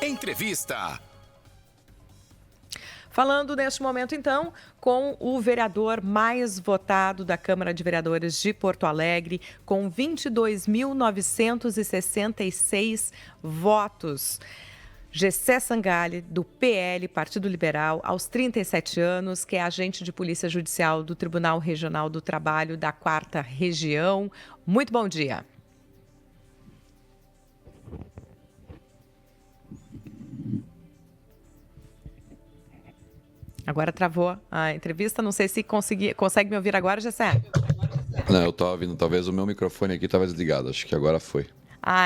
Entrevista. Falando neste momento, então, com o vereador mais votado da Câmara de Vereadores de Porto Alegre, com 22.966 votos. Gessé Sangalli, do PL, Partido Liberal, aos 37 anos, que é agente de Polícia Judicial do Tribunal Regional do Trabalho da 4ª Região. Muito bom dia. Agora travou a entrevista, não sei se consegue me ouvir agora, Gessé? Não, eu estava ouvindo, talvez o meu microfone aqui estava desligado, acho que agora foi.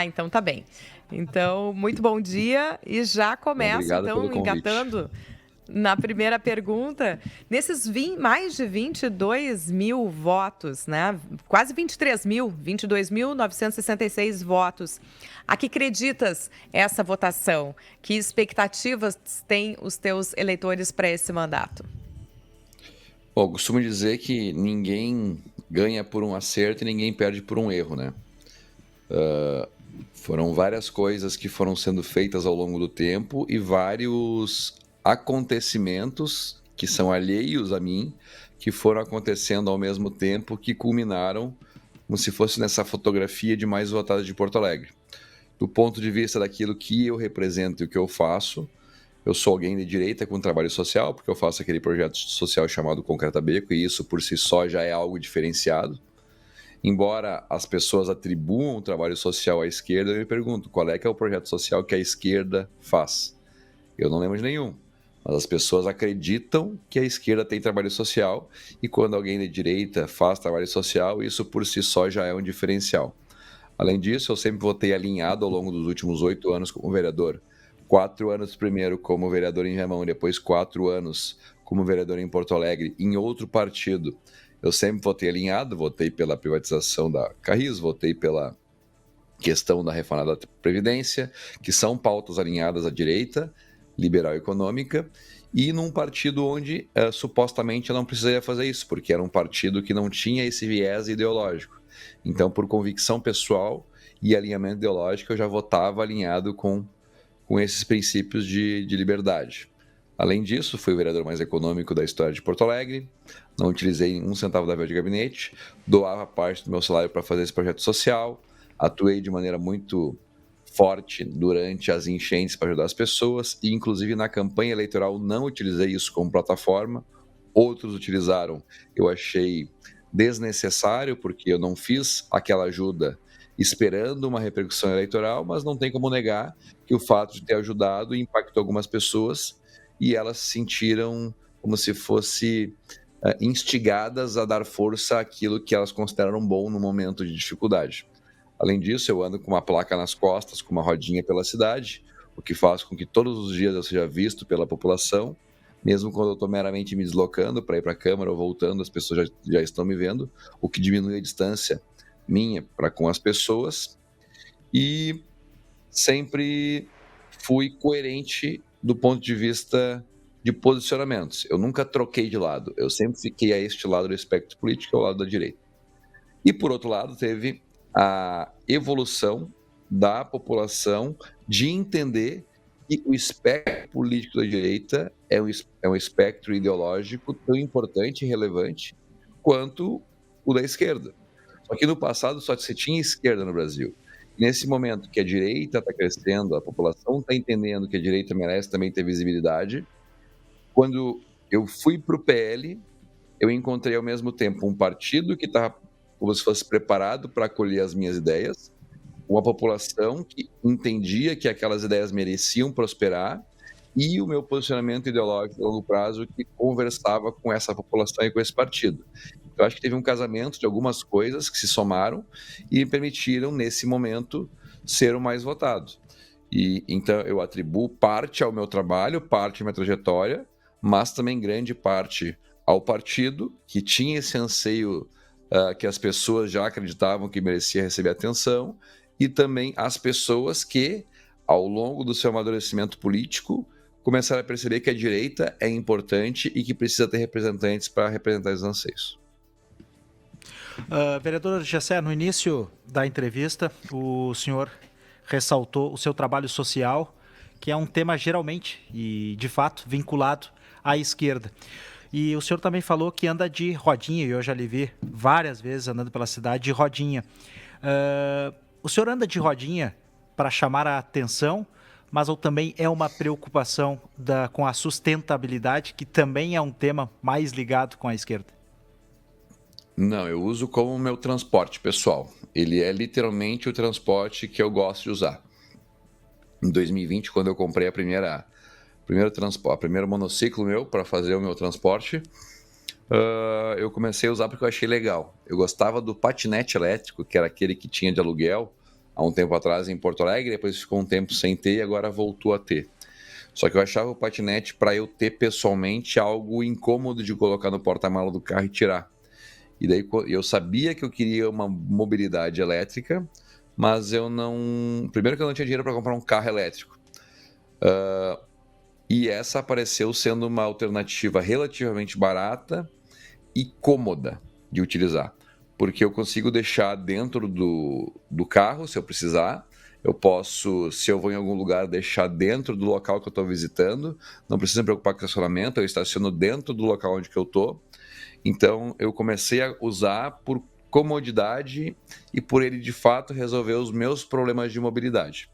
Então tá bem. Então, muito bom dia e já começo, Obrigado pelo convite. Engatando na primeira pergunta. Nesses mais de 22 mil votos, né? Quase 23 mil, 22.966 votos. A que acreditas essa votação? Que expectativas têm os teus eleitores para esse mandato? Bom, costumo dizer que ninguém ganha por um acerto e ninguém perde por um erro, né? Foram várias coisas que foram sendo feitas ao longo do tempo e vários acontecimentos que são alheios a mim, que foram acontecendo ao mesmo tempo, que culminaram como se fosse nessa fotografia de mais votada de Porto Alegre. Do ponto de vista daquilo que eu represento e o que eu faço, eu sou alguém de direita com trabalho social, porque eu faço aquele projeto social chamado Concreta Beco, e isso por si só já é algo diferenciado. Embora as pessoas atribuam o trabalho social à esquerda, eu me pergunto, qual é que é o projeto social que a esquerda faz? Eu não lembro de nenhum, mas as pessoas acreditam que a esquerda tem trabalho social, e quando alguém de direita faz trabalho social, isso por si só já é um diferencial. Além disso, eu sempre votei alinhado ao longo dos últimos 8 anos como vereador. 4 anos primeiro como vereador em Viamão e depois 4 anos como vereador em Porto Alegre, em outro partido. Eu sempre votei alinhado, votei pela privatização da Carris, votei pela questão da reforma da Previdência, que são pautas alinhadas à direita, liberal e econômica, e num partido onde supostamente eu não precisaria fazer isso, porque era um partido que não tinha esse viés ideológico. Então, por convicção pessoal e alinhamento ideológico, eu já votava alinhado com esses princípios de liberdade. Além disso, fui o vereador mais econômico da história de Porto Alegre, não utilizei um centavo da verba de gabinete, doava parte do meu salário para fazer esse projeto social, atuei de maneira muito forte durante as enchentes para ajudar as pessoas, e inclusive na campanha eleitoral não utilizei isso como plataforma, outros utilizaram, eu achei desnecessário, porque eu não fiz aquela ajuda esperando uma repercussão eleitoral, mas não tem como negar que o fato de ter ajudado impactou algumas pessoas e elas se sentiram como se fosse instigadas a dar força àquilo que elas consideraram bom no momento de dificuldade. Além disso, eu ando com uma placa nas costas, com uma rodinha pela cidade, o que faz com que todos os dias eu seja visto pela população, mesmo quando eu estou meramente me deslocando para ir para a Câmara ou voltando, as pessoas já estão me vendo, o que diminui a distância minha para com as pessoas, e sempre fui coerente do ponto de vista de posicionamentos. Eu nunca troquei de lado, eu sempre fiquei a este lado do espectro político, ao lado da direita. E, por outro lado, teve a evolução da população de entender que o espectro político da direita é um espectro ideológico tão importante e relevante quanto o da esquerda. Só que no passado só se tinha esquerda no Brasil. Nesse momento que a direita está crescendo, a população está entendendo que a direita merece também ter visibilidade. Quando eu fui para o PL, eu encontrei ao mesmo tempo um partido que estava como se fosse preparado para acolher as minhas ideias, uma população que entendia que aquelas ideias mereciam prosperar, e o meu posicionamento ideológico a longo prazo que conversava com essa população e com esse partido. Eu acho que teve um casamento de algumas coisas que se somaram e me permitiram, nesse momento, ser o mais votado. E então eu atribuo parte ao meu trabalho, parte à minha trajetória, mas também grande parte ao partido, que tinha esse anseio que as pessoas já acreditavam que merecia receber atenção, e também as pessoas que, ao longo do seu amadurecimento político, começaram a perceber que a direita é importante e que precisa ter representantes para representar os anseios. Vereador Gessé, no início da entrevista, o senhor ressaltou o seu trabalho social, que é um tema geralmente e de fato vinculado à esquerda. E o senhor também falou que anda de rodinha, e eu já lhe vi várias vezes andando pela cidade de rodinha. O senhor anda de rodinha para chamar a atenção, mas ou também é uma preocupação com a sustentabilidade, que também é um tema mais ligado com a esquerda? Não, eu uso como meu transporte pessoal. Ele é literalmente o transporte que eu gosto de usar. Em 2020, quando eu comprei primeiro monociclo meu para fazer o meu transporte, eu comecei a usar porque eu achei legal. Eu gostava do patinete elétrico, que era aquele que tinha de aluguel há um tempo atrás em Porto Alegre, depois ficou um tempo sem ter e agora voltou a ter. Só que eu achava o patinete para eu ter pessoalmente algo incômodo de colocar no porta-mala do carro e tirar. E daí eu sabia que eu queria uma mobilidade elétrica, mas eu não. Primeiro que eu não tinha dinheiro para comprar um carro elétrico. E essa apareceu sendo uma alternativa relativamente barata e cômoda de utilizar. Porque eu consigo deixar dentro do carro, se eu precisar. Eu posso, se eu vou em algum lugar, deixar dentro do local que eu estou visitando. Não preciso me preocupar com estacionamento, eu estaciono dentro do local onde que eu estou. Então, eu comecei a usar por comodidade e por ele, de fato, resolver os meus problemas de mobilidade.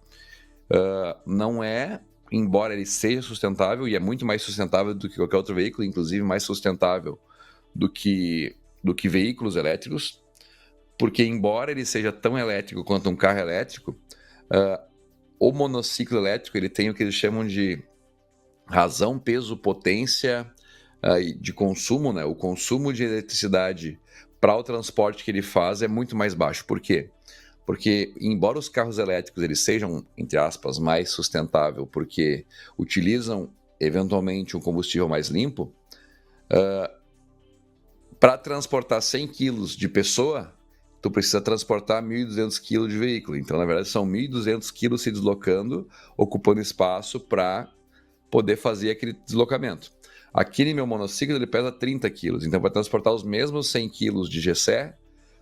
Não é, embora ele seja sustentável, e é muito mais sustentável do que qualquer outro veículo, inclusive mais sustentável do que veículos elétricos, porque embora ele seja tão elétrico quanto um carro elétrico, o monociclo elétrico ele tem o que eles chamam de razão, peso, potência de consumo, né? O consumo de eletricidade para o transporte que ele faz é muito mais baixo. Por quê? Porque, embora os carros elétricos eles sejam, entre aspas, mais sustentáveis, porque utilizam, eventualmente, um combustível mais limpo, para transportar 100 quilos de pessoa, tu precisa transportar 1.200 quilos de veículo. Então, na verdade, são 1.200 quilos se deslocando, ocupando espaço para poder fazer aquele deslocamento. Aqui no meu monociclo ele pesa 30 quilos, então para transportar os mesmos 100 quilos de GC,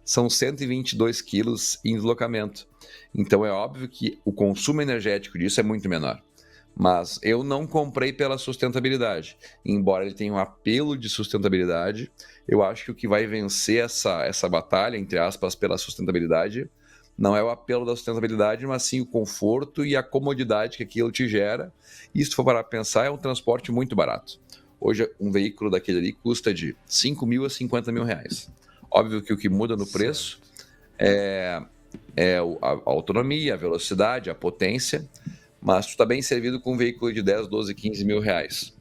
são 122 quilos em deslocamento. Então é óbvio que o consumo energético disso é muito menor. Mas eu não comprei pela sustentabilidade. Embora ele tenha um apelo de sustentabilidade, eu acho que o que vai vencer essa batalha, entre aspas, pela sustentabilidade, não é o apelo da sustentabilidade, mas sim o conforto e a comodidade que aquilo te gera. E se tu for parar para pensar, é um transporte muito barato. Hoje, um veículo daquele ali custa de 5 mil a 50 mil reais. Óbvio que o que muda no preço é a autonomia, a velocidade, a potência, mas tu está bem servido com um veículo de 10, 12, 15 mil reais.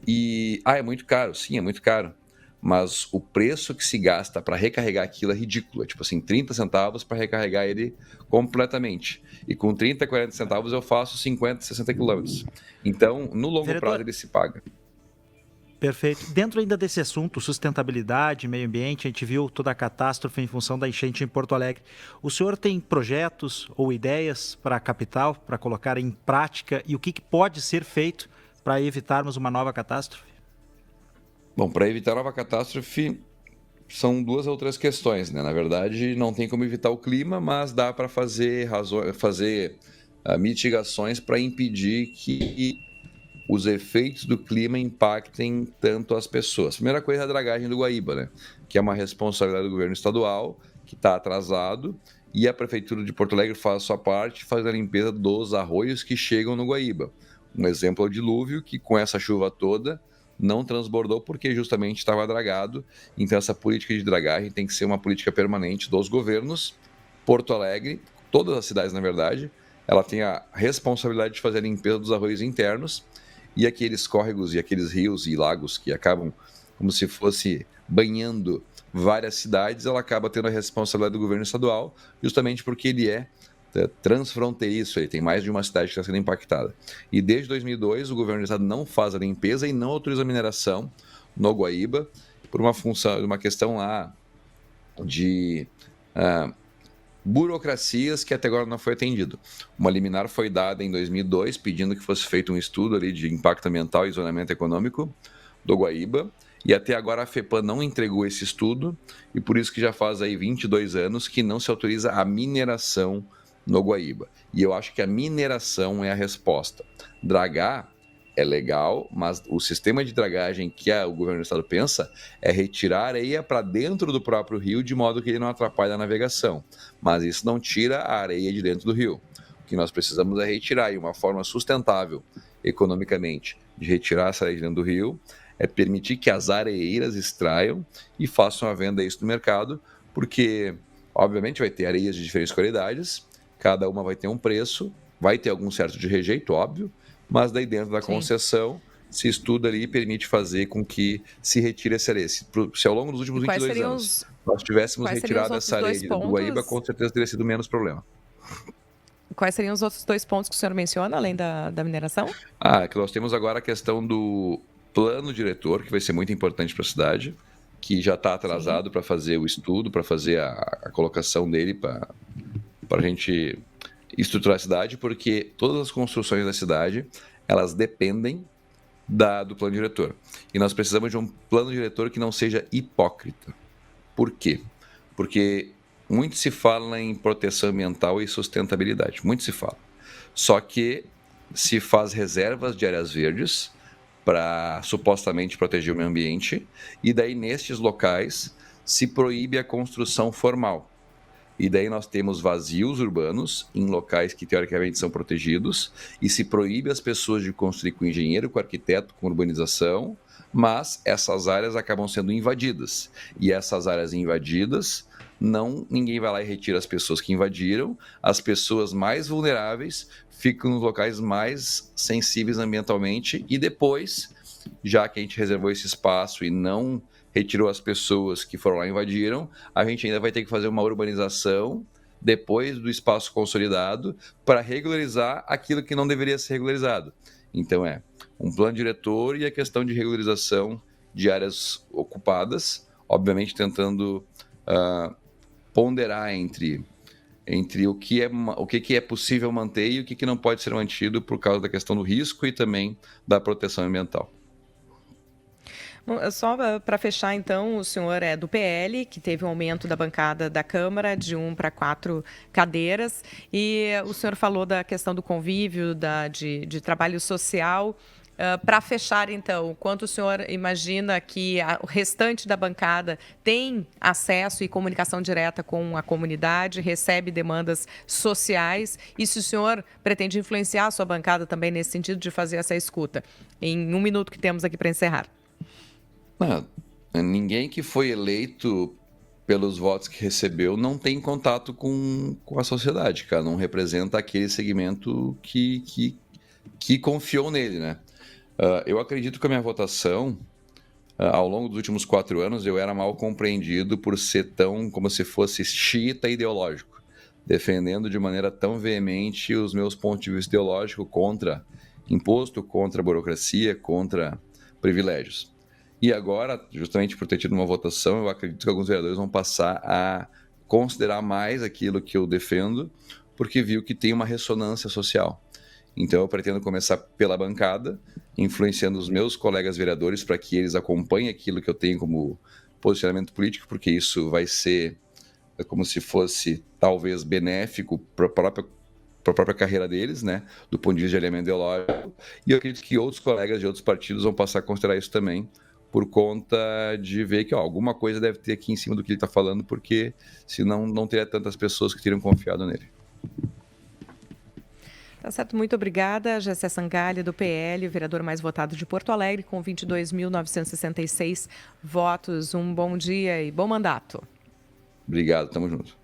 E, é muito caro? Sim, é muito caro. Mas o preço que se gasta para recarregar aquilo é ridículo. É tipo assim, 30 centavos para recarregar ele completamente. E com 30, 40 centavos eu faço 50, 60 quilômetros. Então, no longo prazo ele se paga. Perfeito. Dentro ainda desse assunto, sustentabilidade, meio ambiente, a gente viu toda a catástrofe em função da enchente em Porto Alegre. O senhor tem projetos ou ideias para a capital, para colocar em prática, e o que pode ser feito para evitarmos uma nova catástrofe? Bom, para evitar a nova catástrofe, são duas outras questões, né? Na verdade, não tem como evitar o clima, mas dá para fazer mitigações para impedir que os efeitos do clima impactem tanto as pessoas. Primeira coisa é a dragagem do Guaíba, né? Que é uma responsabilidade do governo estadual, que está atrasado, e a Prefeitura de Porto Alegre faz a sua parte, faz a limpeza dos arroios que chegam no Guaíba. Um exemplo é o dilúvio, que com essa chuva toda não transbordou porque justamente estava dragado. Então essa política de dragagem tem que ser uma política permanente dos governos. Porto Alegre, todas as cidades na verdade, ela tem a responsabilidade de fazer a limpeza dos arroios internos, e aqueles córregos e aqueles rios e lagos que acabam como se fosse banhando várias cidades, ela acaba tendo a responsabilidade do governo estadual, justamente porque ele é transfronteiriço, ele tem mais de uma cidade que está sendo impactada. E desde 2002 o governo do estado não faz a limpeza e não autoriza a mineração no Guaíba por uma questão lá de burocracias que até agora não foi atendido. Uma liminar foi dada em 2002 pedindo que fosse feito um estudo ali de impacto ambiental e isolamento econômico do Guaíba, e até agora a FEPAM não entregou esse estudo, e por isso que já faz aí 22 anos que não se autoriza a mineração no Guaíba. E eu acho que a mineração é a resposta. Dragar é legal, mas o sistema de dragagem que o governo do estado pensa é retirar areia para dentro do próprio rio, de modo que ele não atrapalhe a navegação. Mas isso não tira a areia de dentro do rio. O que nós precisamos é retirar, e uma forma sustentável economicamente de retirar essa areia de dentro do rio é permitir que as areeiras extraiam e façam a venda isso no mercado, porque, obviamente, vai ter areias de diferentes qualidades, cada uma vai ter um preço, vai ter algum certo de rejeito, óbvio, mas daí dentro da concessão se estuda ali e permite fazer com que se retire essa areia. Se ao longo dos últimos 22 anos nós tivéssemos retirado essa areia do Guaíba, com certeza teria sido menos problema. Quais seriam os outros 2 pontos que o senhor menciona, além da mineração? Que nós temos agora a questão do plano diretor, que vai ser muito importante para a cidade, que já está atrasado para fazer o estudo, para fazer a colocação dele, para a gente estruturar a cidade, porque todas as construções da cidade, elas dependem do plano diretor. E nós precisamos de um plano diretor que não seja hipócrita. Por quê? Porque muito se fala em proteção ambiental e sustentabilidade, muito se fala. Só que se faz reservas de áreas verdes para supostamente proteger o meio ambiente, e daí nestes locais se proíbe a construção formal. E daí nós temos vazios urbanos em locais que teoricamente são protegidos, e se proíbe as pessoas de construir com engenheiro, com arquiteto, com urbanização, mas essas áreas acabam sendo invadidas. E essas áreas invadidas, ninguém vai lá e retira as pessoas que invadiram, as pessoas mais vulneráveis ficam nos locais mais sensíveis ambientalmente, e depois, já que a gente reservou esse espaço e não retirou as pessoas que foram lá e invadiram, a gente ainda vai ter que fazer uma urbanização depois do espaço consolidado para regularizar aquilo que não deveria ser regularizado. Então um plano diretor e a questão de regularização de áreas ocupadas, obviamente tentando ponderar entre o que é possível manter e o que não pode ser mantido por causa da questão do risco e também da proteção ambiental. Bom, só para fechar, então, o senhor é do PL, que teve um aumento da bancada da Câmara de 1 para 4 cadeiras, e o senhor falou da questão do convívio, de trabalho social. Para fechar, então, quanto o senhor imagina que o restante da bancada tem acesso e comunicação direta com a comunidade, recebe demandas sociais, e se o senhor pretende influenciar a sua bancada também nesse sentido de fazer essa escuta? Em 1 minuto que temos aqui para encerrar. Ninguém que foi eleito pelos votos que recebeu não tem contato com a sociedade, cara. Não representa aquele segmento que confiou nele, né? Eu acredito que a minha votação, ao longo dos últimos 4 anos, eu era mal compreendido por ser tão como se fosse xiita ideológico, defendendo de maneira tão veemente os meus pontos de vista ideológicos contra imposto, contra burocracia, contra privilégios. E agora, justamente por ter tido uma votação, eu acredito que alguns vereadores vão passar a considerar mais aquilo que eu defendo, porque viu que tem uma ressonância social. Então eu pretendo começar pela bancada, influenciando os meus colegas vereadores para que eles acompanhem aquilo que eu tenho como posicionamento político, porque isso vai ser como se fosse talvez benéfico para a própria carreira deles, né, do ponto de vista de alinhamento ideológico. E eu acredito que outros colegas de outros partidos vão passar a considerar isso também, por conta de ver que alguma coisa deve ter aqui em cima do que ele está falando, porque senão não teria tantas pessoas que teriam confiado nele. Tá certo, muito obrigada. Jessé Sangalli, do PL, o vereador mais votado de Porto Alegre, com 22.966 votos. Um bom dia e bom mandato. Obrigado, tamo junto.